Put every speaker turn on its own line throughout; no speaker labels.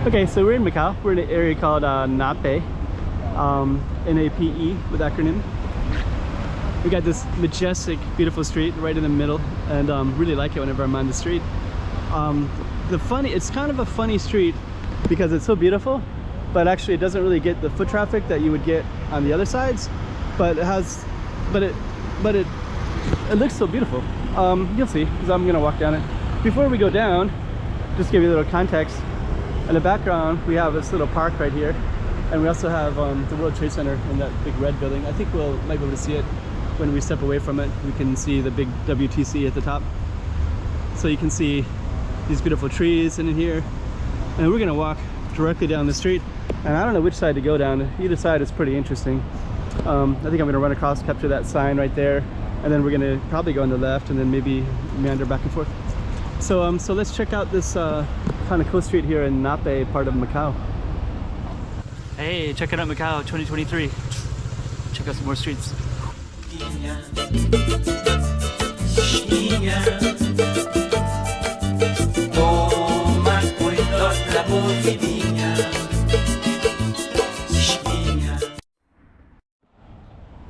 Okay, so we're in Macau. We're in an area called NAPE, N-A-P-E with acronym. We got this majestic, beautiful street right in the middle, and really like it whenever I'm on the street. It's kind of a funny street because it's so beautiful, but actually it doesn't really get the foot traffic that you would get on the other sides. But it has, it looks so beautiful. You'll see, because I'm gonna walk down it. Before we go down, just give you a little context. In the background, we have this little park right here, and we also have the World Trade Center in that big red building. I think we'll might be able to see it when we step away from it. We can see the big WTC at the top, so you can see these beautiful trees in here. And we're gonna walk directly down the street, and I don't know which side to go down. Either side is pretty interesting. I think I'm gonna run across, capture that sign right there, and then we're gonna probably go on the left and then maybe meander back and forth. So so let's check out this kind of cool street here in NAPE, part of Macau. Hey, check it out, Macau 2023. Check out some more streets.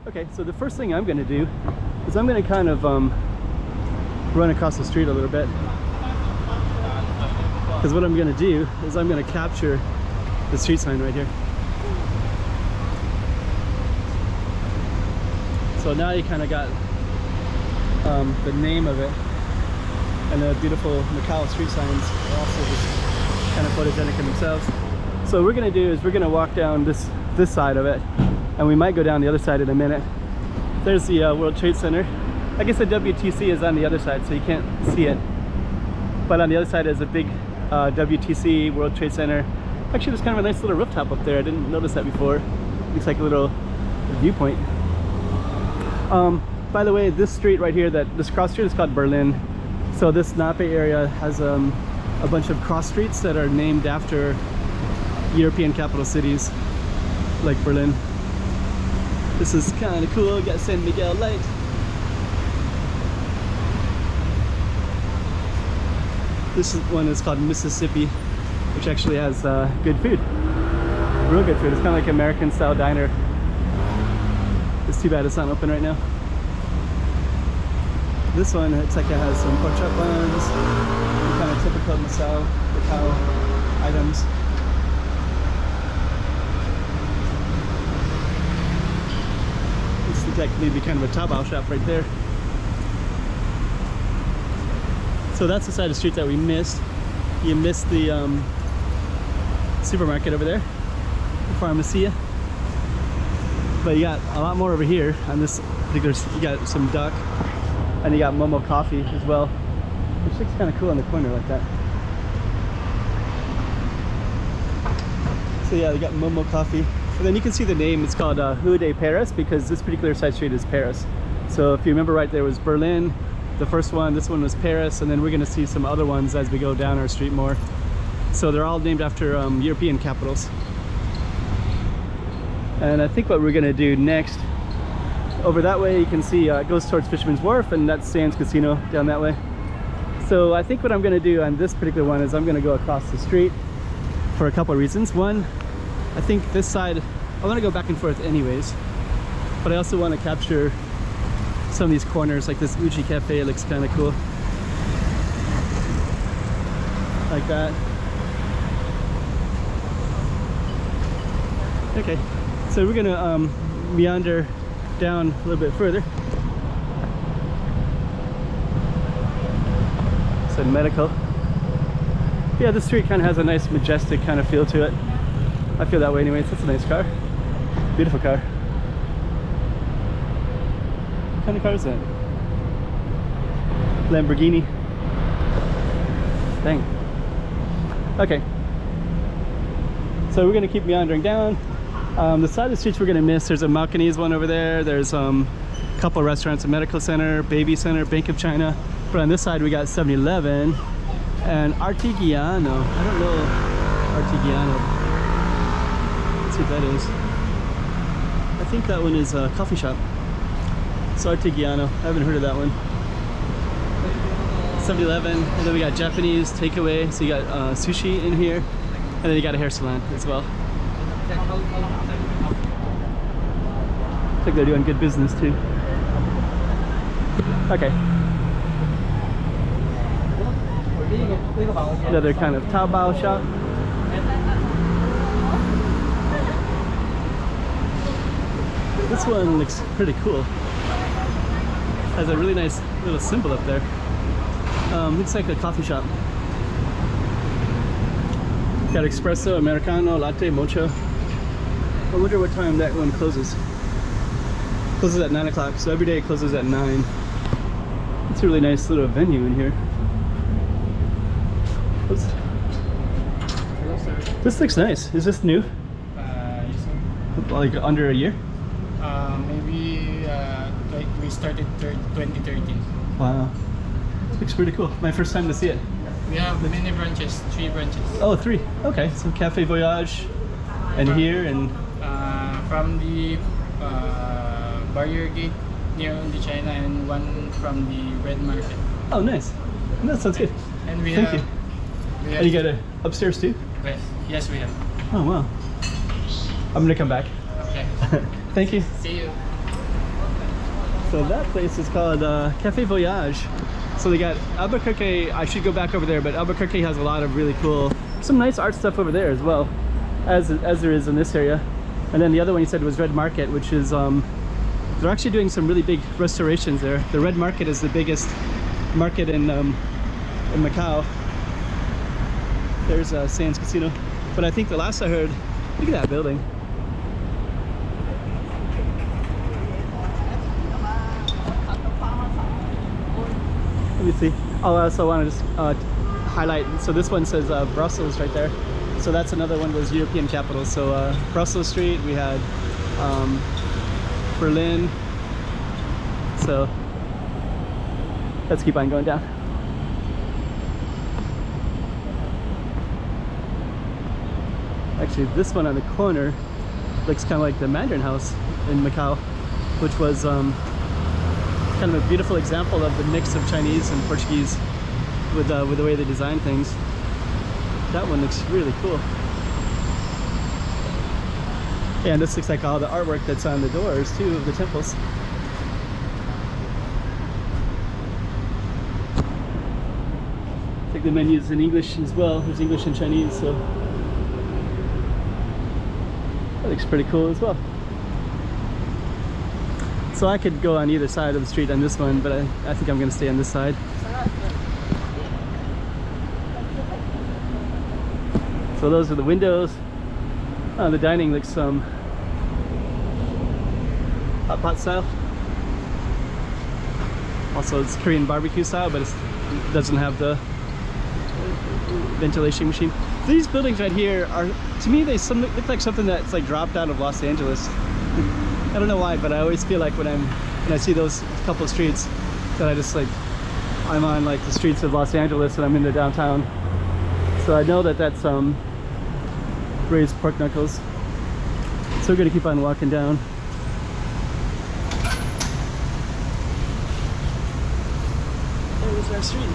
Okay, so the first thing I'm going to do is I'm going to kind of run across the street a little bit, because what I'm going to do is I'm going to capture the street sign right here. So now you kind of got the name of it, and the beautiful Macau street signs are also just kind of photogenic in themselves. So what we're going to do is we're going to walk down this side of it, and we might go down the other side in a minute. There's the World Trade Center. I guess the WTC is on the other side, so you can't see it. But on the other side is a big WTC, World Trade Center. Actually, there's kind of a nice little rooftop up there. I didn't notice that before. Looks like a little viewpoint. By the way, this street right here, this cross street is called Berlin. So this NAPE area has a bunch of cross streets that are named after European capital cities, like Berlin. This is kind of cool. We got San Miguel Light. This one is called Mississippi, which actually has good food. Real good food. It's kind of like American style diner. It's too bad it's not open right now. This one looks like it has some pork chop buns, kind of typical Macau items. This looks like maybe kind of a Taobao shop right there. So that's the side of the street that we missed. You missed the supermarket over there, the pharmacia. But you got a lot more over here on this particular. You got some duck, and you got Momo coffee as well, which looks kind of cool in the corner like that. So yeah, you got Momo coffee. And then you can see the name. It's called Rue de Paris, because this particular side street is Paris. So if you remember right, there was Berlin, the first one. This one was Paris, and then we're going to see some other ones as we go down our street more. So they're all named after European capitals. And I think what we're going to do next, over that way you can see it goes towards Fisherman's Wharf, and that's Sands Casino down that way. So I think what I'm going to do on this particular one is I'm going to go across the street for a couple of reasons. One, I think this side, I want to go back and forth anyways, but I also want to capture some of these corners, like this Uchi Cafe looks kind of cool. Like that. Okay, so we're gonna meander down a little bit further. So medical. Yeah, this street kind of has a nice majestic kind of feel to it. I feel that way anyways. That's a nice car. Beautiful car. What kind of car is that? Lamborghini. Dang. Okay. So we're gonna keep meandering down. The side of the streets we're gonna miss, there's a Malcanese one over there. There's a couple restaurants, a medical center, baby center, Bank of China. But on this side we got 7-Eleven and Artigiano. I don't know Artigiano. Let's see what that is. I think that one is a coffee shop. So Artigiano, I haven't heard of that one. 7-Eleven, and then we got Japanese takeaway. So you got sushi in here. And then you got a hair salon as well. Looks like they're doing good business too. Okay. Another kind of Taobao shop. This one looks pretty cool. Has a really nice little symbol up there. Looks like a coffee shop. Got espresso, americano, latte, mocha. I wonder what time that one closes. Closes at 9 o'clock, so every day it closes at 9. It's a really nice little venue in here. This looks nice. Is this new?
Yes, sir.
Like under a year?
Maybe like we started 2013.
Wow. Looks pretty cool. My first time to see it.
We have many branches, 3 branches.
Oh, 3. Okay, so Cafe Voyage and here and...
From the barrier gate near the China and one from the Red Market.
Oh, nice. That sounds good.
And we
Thank
have...
you.
We
And you got it upstairs too?
Yes, we have.
Oh, wow. I'm gonna come back.
Okay.
Thank you.
See you.
So that place is called Cafe Voyage. So they got Albuquerque. I should go back over there, but Albuquerque has a lot of really cool, some nice art stuff over there as well, as there is in this area. And then the other one you said was Red Market, which is they're actually doing some really big restorations there. The Red Market is the biggest market in Macau. There's Sands Casino, but I think the last I heard, look at that building. Let me see. Oh, I also want to just highlight. So this one says Brussels right there. So that's another one of those European capitals. So Brussels Street, we had Berlin. So let's keep on going down. Actually, this one on the corner looks kind of like the Mandarin House in Macau, which was kind of a beautiful example of the mix of Chinese and Portuguese with the way they design things. That one looks really cool. Yeah, and this looks like all the artwork that's on the doors too of the temples. I think the menu's in English as well. There's English and Chinese, so that looks pretty cool as well. So I could go on either side of the street on this one, but I think I'm going to stay on this side. So those are the windows. Oh, the dining looks hot pot style. Also, it's Korean barbecue style, but it doesn't have the ventilation machine. These buildings right here are, to me, they look like something that's like dropped out of Los Angeles. I don't know why, but I always feel like when I see those couple streets that I just like, I'm on like the streets of Los Angeles and I'm in the downtown. So I know that that's raised pork knuckles. So we're gonna keep on walking down. There's our street.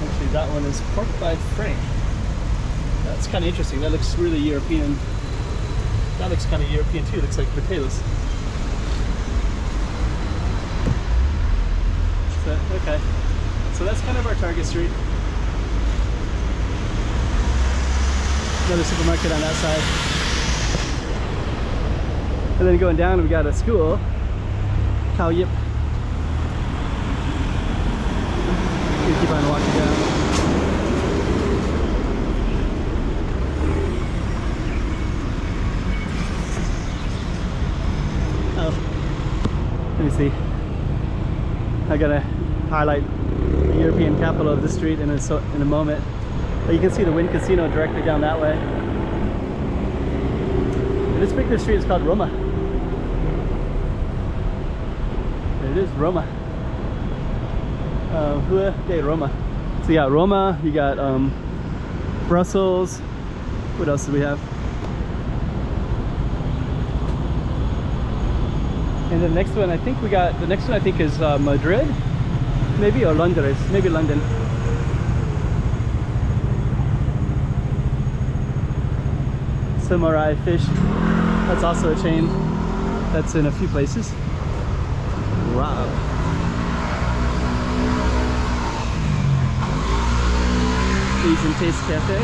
Actually, that one is pork by Frank. That's kind of interesting. That looks really European. That looks kind of European too. Looks like potatoes. So, okay. So that's kind of our target street. Another supermarket on that side. And then going down, we got a school. Khao Yip. We keep on walking down. Let me see. I gotta highlight the European capital of the street in a moment. But you can see the Wynn Casino directly down that way. And this particular street is called Roma. There it is, Roma. Rua de Roma. So you got Roma, you got Brussels. What else do we have? And the next one, I think the next one I think is Madrid, maybe, or London, maybe London. samurai fish. That's also a chain that's in a few places. Wow. Ease and Taste Cafe.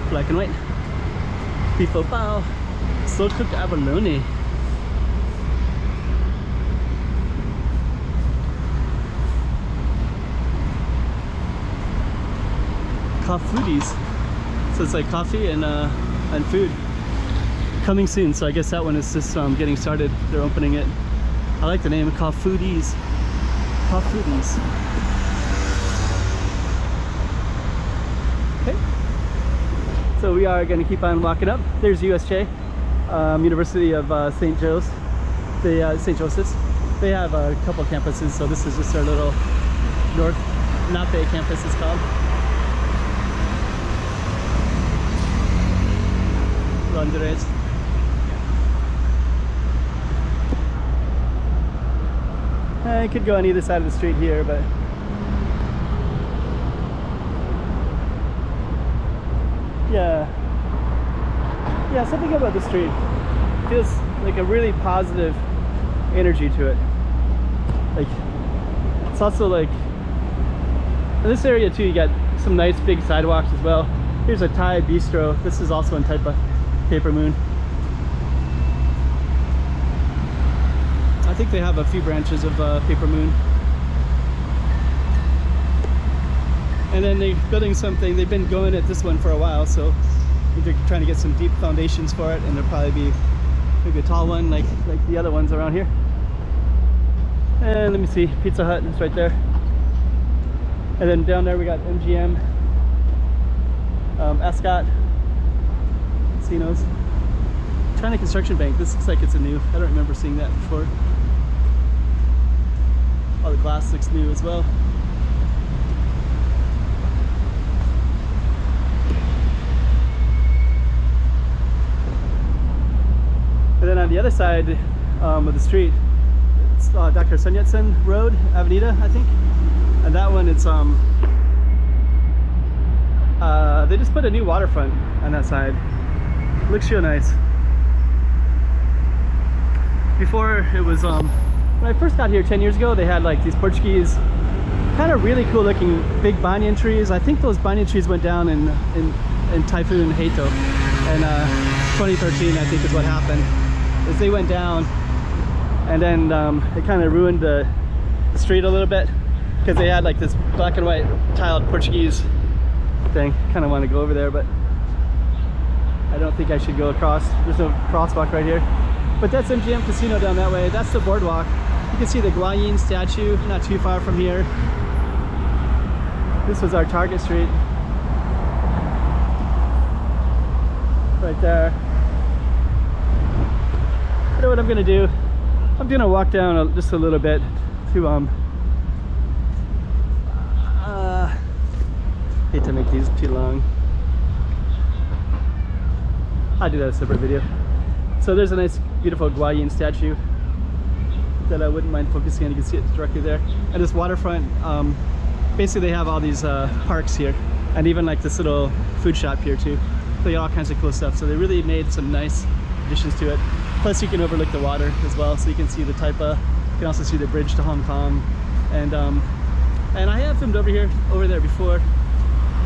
Black and white. Beef bao. Slow cooked abalone. Foodies. So it's like coffee and food. Coming soon, so I guess that one is just getting started. They're opening it. I like the name, Foodies. Foodies. Okay. So we are going to keep on walking up. There's USJ, University of St. Joseph's. They have a couple campuses, so this is just their little North NAPE campus it's called. Andres. I could go on either side of the street here, but yeah, something about the street feels like a really positive energy to it. Like, it's also like in this area too, you got some nice big sidewalks as well. Here's a Thai bistro. This is also in Taipa. Paper Moon. I think they have a few branches of Paper Moon. And then they're building something. They've been going at this one for a while, so they're trying to get some deep foundations for it, and there'll probably be maybe a tall one like the other ones around here. And let me see, Pizza Hut is right there. And then down there we got MGM, Ascot. Casinos. China Construction Bank. This looks like it's a new. I don't remember seeing that before. All the glass looks new as well. And then on the other side of the street, it's Dr. Sun Yat-sen Road, Avenida, I think. And that one, it's they just put a new waterfront on that side. Looks real nice. Before it was when I first got here 10 years ago, they had like these Portuguese kind of really cool looking big banyan trees. I think those banyan trees went down in Typhoon Hato in 2013, I think is what happened. Is they went down, and then it kind of ruined the street a little bit because they had like this black and white tiled Portuguese thing. Kind of want to go over there, but I don't think I should go across. There's no crosswalk right here. But that's MGM Casino down that way. That's the boardwalk. You can see the Guanyin statue not too far from here. This was our Target Street. Right there. I know what I'm gonna do. I'm gonna walk down just a little bit to hate to make these too long. I'll do that as a separate video. So there's a nice beautiful Guanyin statue that I wouldn't mind focusing on. You can see it directly there. And this waterfront, basically they have all these parks here, and even like this little food shop here too. They got all kinds of cool stuff. So they really made some nice additions to it. Plus you can overlook the water as well, so you can see the Taipa. You can also see the bridge to Hong Kong. And I have filmed over there before,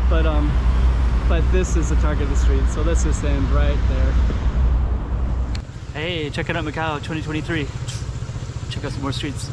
but this is the target of the street, so let's just end right there. Hey, check it out, Macau 2023. Check out some more streets.